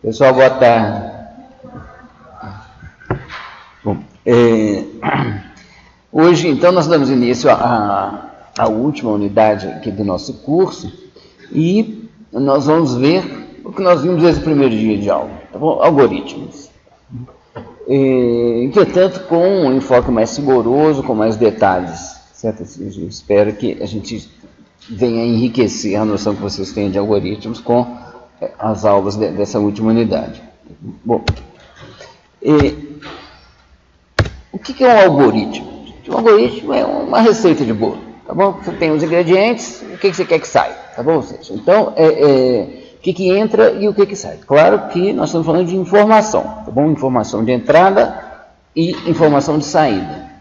Pessoal, boa tarde. Bom, hoje, então, nós damos início à última unidade aqui do nosso curso e nós vamos ver o que nós vimos desde o primeiro dia de aula, tá bom? Algoritmos. Entretanto, com um enfoque mais rigoroso, com mais detalhes, certo? Eu espero que a gente venha enriquecer a noção que vocês têm de algoritmos com as aulas dessa última unidade. Bom, o que é um algoritmo? Um algoritmo é uma receita de bolo, tá bom? Você tem os ingredientes, o que você quer que saia, tá bom? Então, o que entra e o que sai. Claro que nós estamos falando de informação, tá bom? Informação de entrada e informação de saída.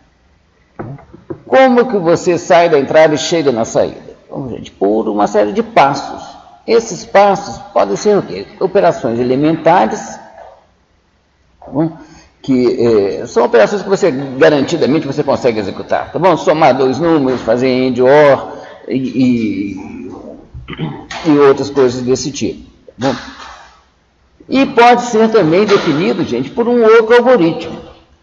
Como que você sai da entrada e chega na saída? Bom, gente, por uma série de passos. Esses passos podem ser o quê? Operações elementares, tá bom? Que são operações que você garantidamente você consegue executar, tá bom? Somar dois números, fazer AND, OR e outras coisas desse tipo, tá bom? E pode ser também definido, gente, por um outro algoritmo,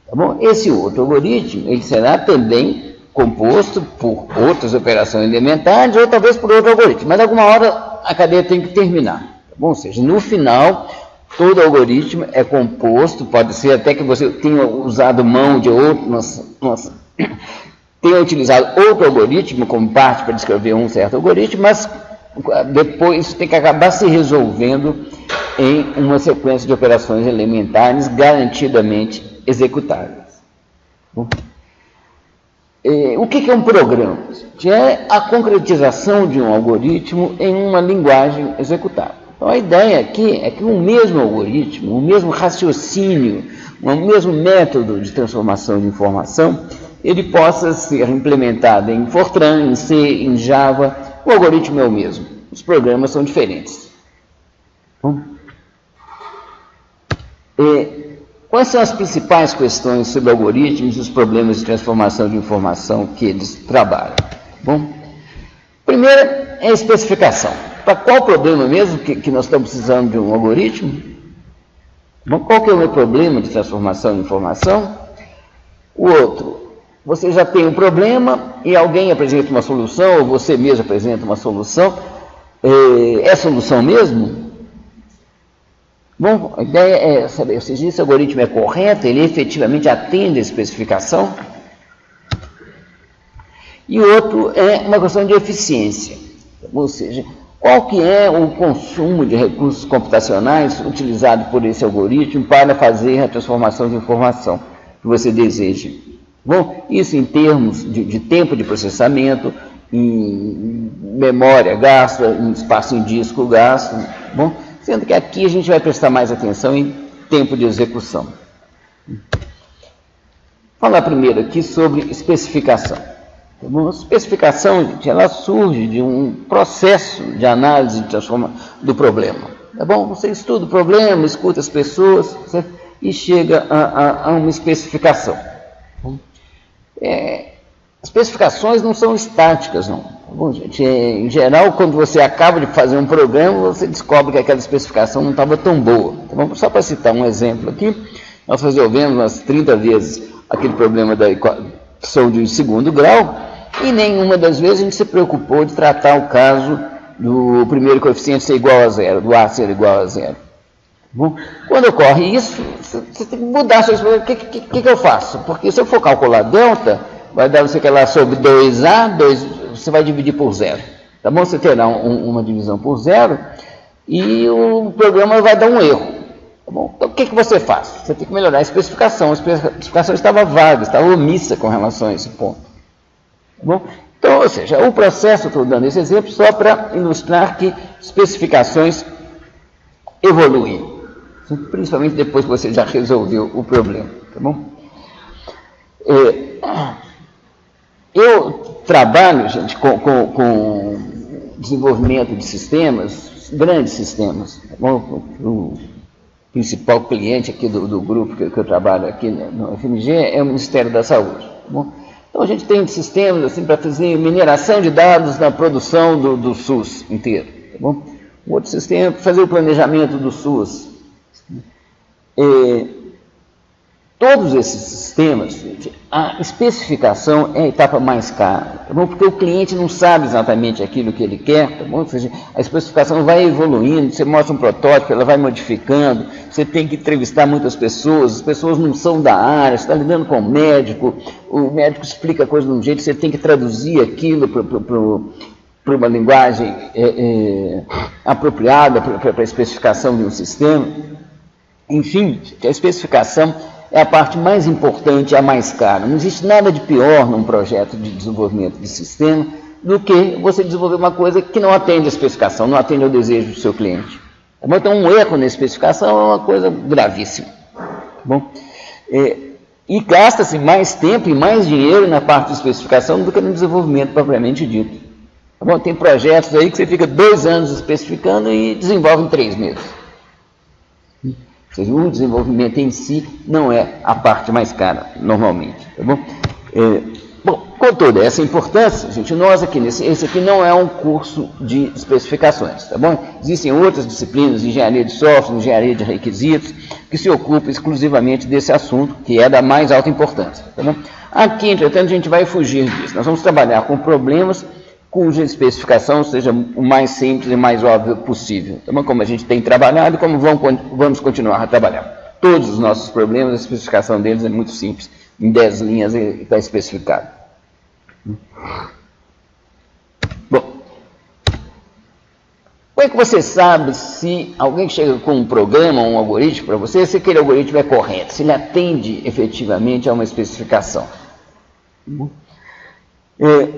tá bom? Esse outro algoritmo, ele será também composto por outras operações elementares ou talvez por outro algoritmo, mas alguma hora a cadeia tem que terminar, tá bom? Ou seja, no final, todo algoritmo é composto, pode ser até que você tenha usado mão de outro, tenha utilizado outro algoritmo como parte para descrever um certo algoritmo, mas depois tem que acabar se resolvendo em uma sequência de operações elementares garantidamente executáveis. O que é um programa? É a concretização de um algoritmo em uma linguagem executável. Então, a ideia aqui é que o mesmo algoritmo, o mesmo raciocínio, o mesmo método de transformação de informação, ele possa ser implementado em Fortran, em C, em Java. O algoritmo é o mesmo, os programas são diferentes. Quais são as principais questões sobre algoritmos e os problemas de transformação de informação que eles trabalham? Bom, primeiro é a especificação. Para qual problema mesmo que nós estamos precisando de um algoritmo? Bom, qual que é o meu problema de transformação de informação? O outro, você já tem um problema e alguém apresenta uma solução, ou você mesmo apresenta uma solução. É solução mesmo? Bom, a ideia é saber se esse algoritmo é correto, ele efetivamente atende a especificação. E o outro é uma questão de eficiência, ou seja, qual que é o consumo de recursos computacionais utilizado por esse algoritmo para fazer a transformação de informação que você deseja. Bom, isso em termos de tempo de processamento, em memória gasta, em espaço em disco gasto, bom, sendo que aqui a gente vai prestar mais atenção em tempo de execução. Vou falar primeiro aqui sobre especificação. A especificação, gente, ela surge de um processo de análise do problema. Tá bom? Você estuda o problema, escuta as pessoas, certo? E chega a uma especificação. Especificações não são estáticas, não. Tá bom, gente? Em geral, quando você acaba de fazer um programa, você descobre que aquela especificação não estava tão boa. Tá bom? Só para citar um exemplo aqui, nós resolvemos umas 30 vezes aquele problema da equação de segundo grau, e nenhuma das vezes a gente se preocupou de tratar o caso do primeiro coeficiente ser igual a zero, do A ser igual a zero. Bom, quando ocorre isso, você tem que mudar a sua expressão. O que eu faço? Porque se eu for calcular delta, vai dar você que lá sobre 2A, você vai dividir por zero. Tá bom? Você terá uma divisão por zero e o programa vai dar um erro. Tá bom? Então, o que você faz? Você tem que melhorar a especificação. A especificação estava vaga, estava omissa com relação a esse ponto. Tá bom? Então, ou seja, o processo, estou dando esse exemplo só para ilustrar que especificações evoluem, principalmente depois que você já resolveu o problema. Tá bom? Eu trabalho, gente, com desenvolvimento de sistemas, grandes sistemas. Tá bom? O principal cliente aqui do grupo que eu trabalho aqui no FMG é o Ministério da Saúde. Tá bom? Então, a gente tem sistemas assim, para fazer mineração de dados na produção do SUS inteiro. Tá bom? Um outro sistema para fazer o planejamento do SUS, Todos esses sistemas, a especificação é a etapa mais cara, tá bom? Porque o cliente não sabe exatamente aquilo que ele quer, tá bom? Ou seja, a especificação vai evoluindo, você mostra um protótipo, ela vai modificando, você tem que entrevistar muitas pessoas, as pessoas não são da área, você está lidando com o médico explica a coisa de um jeito, você tem que traduzir aquilo para uma linguagem apropriada para a especificação de um sistema. Enfim, a especificação é a parte mais importante, a mais cara. Não existe nada de pior num projeto de desenvolvimento de sistema do que você desenvolver uma coisa que não atende à especificação, não atende ao desejo do seu cliente. Então, um erro na especificação é uma coisa gravíssima. Bom, e gasta-se mais tempo e mais dinheiro na parte de especificação do que no desenvolvimento propriamente dito. Bom, tem projetos aí que você fica 2 anos especificando e desenvolve em 3 meses. Ou seja, o desenvolvimento em si não é a parte mais cara, normalmente. Tá bom? Bom, com toda essa importância, gente, nós aqui, esse aqui não é um curso de especificações, tá bom? Existem outras disciplinas, engenharia de software, engenharia de requisitos, que se ocupam exclusivamente desse assunto, que é da mais alta importância, tá bom? Aqui, entretanto, a gente vai fugir disso. Nós vamos trabalhar com problemas cuja especificação seja o mais simples e mais óbvio possível. Então, como a gente tem trabalhado e como vamos continuar a trabalhar. Todos os nossos problemas, a especificação deles é muito simples. Em 10 linhas está especificado. Bom, como é que você sabe se alguém chega com um programa, um algoritmo para você, se aquele algoritmo é correto, se ele atende efetivamente a uma especificação?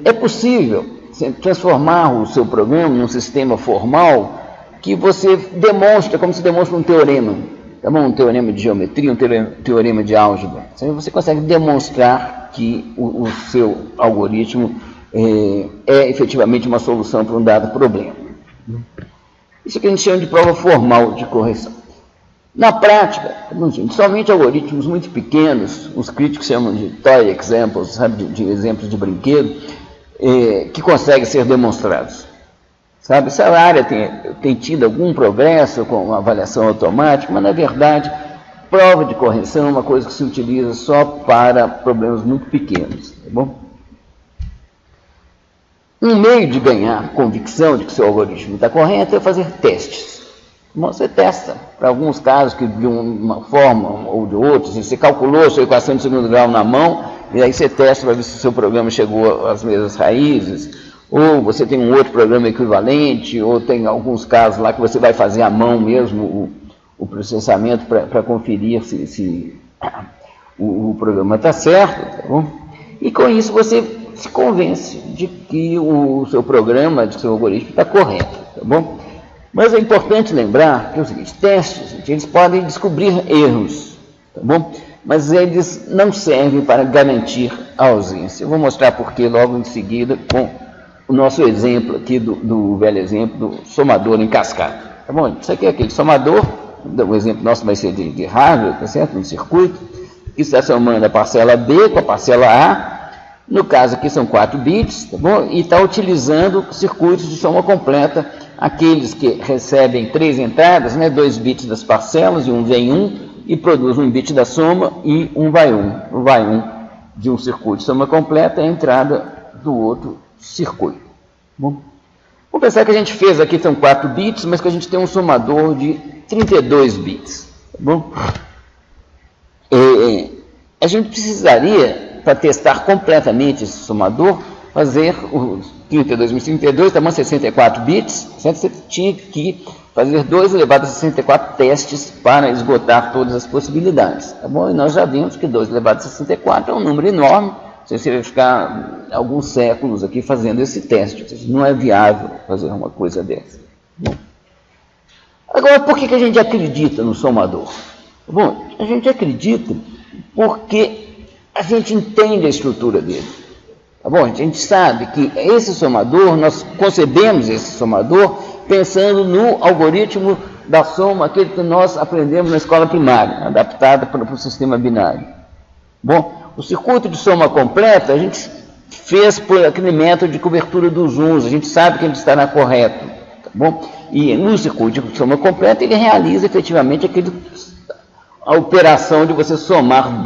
É possível transformar o seu programa num sistema formal que você demonstra, como se demonstra um teorema, tá bom? Um teorema de geometria, um teorema de álgebra. Você consegue demonstrar que o seu algoritmo é efetivamente uma solução para um dado problema. Isso que a gente chama de prova formal de correção. Na prática, somente algoritmos muito pequenos, os críticos chamam de toy examples, sabe, de exemplos de brinquedo, que conseguem ser demonstrados. Sabe, essa área tem tido algum progresso com a avaliação automática, mas, na verdade, prova de correção é uma coisa que se utiliza só para problemas muito pequenos. Tá bom? Um meio de ganhar convicção de que seu algoritmo está correto é fazer testes. Você testa, para alguns casos que de uma forma ou de outra, você calculou a sua equação de segundo grau na mão, e aí você testa para ver se o seu programa chegou às mesmas raízes, ou você tem um outro programa equivalente, ou tem alguns casos lá que você vai fazer à mão mesmo o processamento para conferir se o programa está certo, tá bom? E com isso você se convence de que o seu programa, de que o seu algoritmo está correto, tá bom? Mas é importante lembrar que é o seguinte, testes, gente, eles podem descobrir erros, tá bom? Mas eles não servem para garantir a ausência. Eu vou mostrar por que logo em seguida com o nosso exemplo aqui do velho exemplo do somador em cascata. Tá bom? Isso aqui é aquele somador, o exemplo nosso vai ser de hardware, tá certo? Um circuito, que está somando a parcela B com a parcela A. No caso aqui são 4 bits, tá bom? E está utilizando circuitos de soma completa, aqueles que recebem 3 entradas, né? 2 bits das parcelas e um vem 1, e produz um bit da soma e um vai 1. O vai 1 de um circuito de soma completa é a entrada do outro circuito. Bom, vamos pensar que a gente fez aqui, são 4 bits, mas que a gente tem um somador de 32 bits. Tá bom? A gente precisaria, para testar completamente esse somador, fazer os 32 × 32, tamanho 64 bits, você tinha que fazer 2 elevado a 64 testes para esgotar todas as possibilidades. Tá bom? E nós já vimos que 2 elevado a 64 é um número enorme, você vai ficar alguns séculos aqui fazendo esse teste, não é viável fazer uma coisa dessa. Bom, agora, por que a gente acredita no somador? Bom, a gente acredita porque a gente entende a estrutura dele. Tá bom? A gente sabe que esse somador, nós concebemos esse somador pensando no algoritmo da soma, aquele que nós aprendemos na escola primária, adaptado para o sistema binário. Bom, o circuito de soma completa a gente fez por aquele método de cobertura dos uns, a gente sabe que ele estará correto. Tá bom? E no circuito de soma completa, ele realiza efetivamente a operação de você somar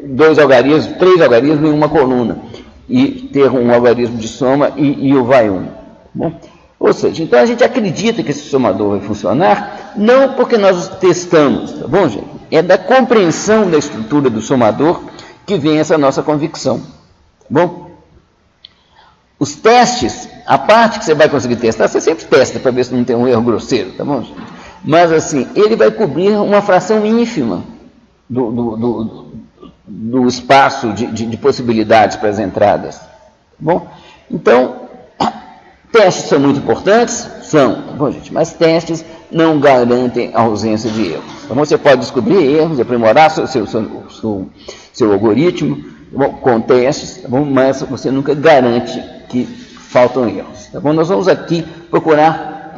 dois algarismos, 3 algarismos em uma coluna, e ter um algarismo de soma e o vai 1. Bom? Ou seja, então a gente acredita que esse somador vai funcionar, não porque nós testamos, tá bom, gente? É da compreensão da estrutura do somador que vem essa nossa convicção, tá bom? Os testes, a parte que você vai conseguir testar, você sempre testa para ver se não tem um erro grosseiro, tá bom, gente? Mas assim, ele vai cobrir uma fração ínfima do espaço de possibilidades para as entradas, tá bom? Então, testes são muito importantes? São, tá bom, gente? Mas testes não garantem a ausência de erros. Então, você pode descobrir erros, aprimorar seu algoritmo, tá bom, com testes, tá bom? Mas você nunca garante que faltam erros. Tá bom? Nós vamos aqui procurar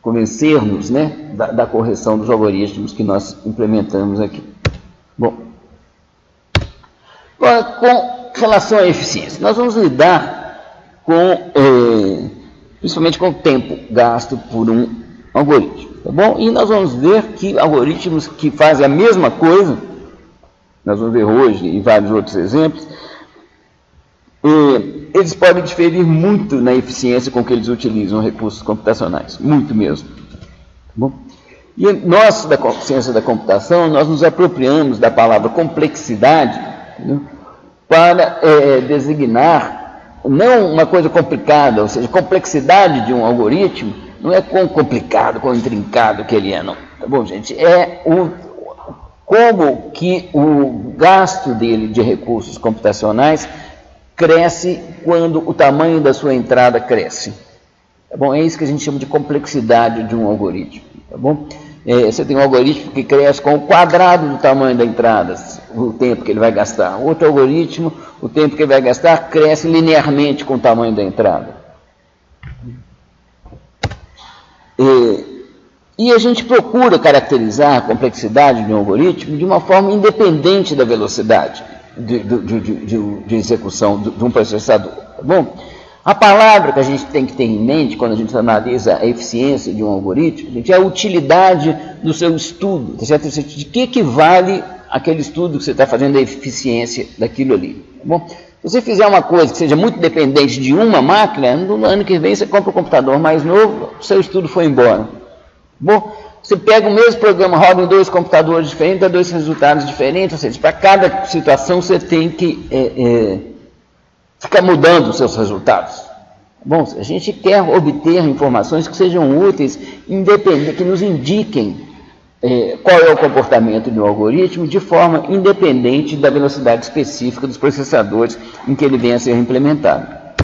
convencer-nos, né, da correção dos algoritmos que nós implementamos aqui. Bom, agora, com relação à eficiência, nós vamos lidar principalmente com o tempo gasto por um algoritmo, tá bom? E nós vamos ver que algoritmos que fazem a mesma coisa, nós vamos ver hoje e vários outros exemplos, eles podem diferir muito na eficiência com que eles utilizam recursos computacionais, muito mesmo, tá bom? E nós, da ciência da computação, nós nos apropriamos da palavra complexidade, entendeu? Para designar não uma coisa complicada, ou seja, complexidade de um algoritmo não é quão complicado, quão intrincado que ele é, não. Tá bom, gente? É como que o gasto dele de recursos computacionais cresce quando o tamanho da sua entrada cresce. Tá bom? É isso que a gente chama de complexidade de um algoritmo. Tá bom? Você tem um algoritmo que cresce com o quadrado do tamanho da entrada, o tempo que ele vai gastar. Outro algoritmo, o tempo que ele vai gastar, cresce linearmente com o tamanho da entrada. E a gente procura caracterizar a complexidade de um algoritmo de uma forma independente da velocidade de execução de um processador. Tá bom? A palavra que a gente tem que ter em mente quando a gente analisa a eficiência de um algoritmo, gente, é a utilidade do seu estudo, tá certo? De que vale aquele estudo que você está fazendo, a eficiência daquilo ali. Tá bom? Se você fizer uma coisa que seja muito dependente de uma máquina, no ano que vem você compra um computador mais novo, o seu estudo foi embora. Tá bom? Você pega o mesmo programa, roda em 2 computadores diferentes, dá 2 resultados diferentes, ou seja, para cada situação você tem que ficar mudando os seus resultados. Bom, a gente quer obter informações que sejam úteis, independentes, que nos indiquem qual é o comportamento de um algoritmo de forma independente da velocidade específica dos processadores em que ele venha a ser implementado.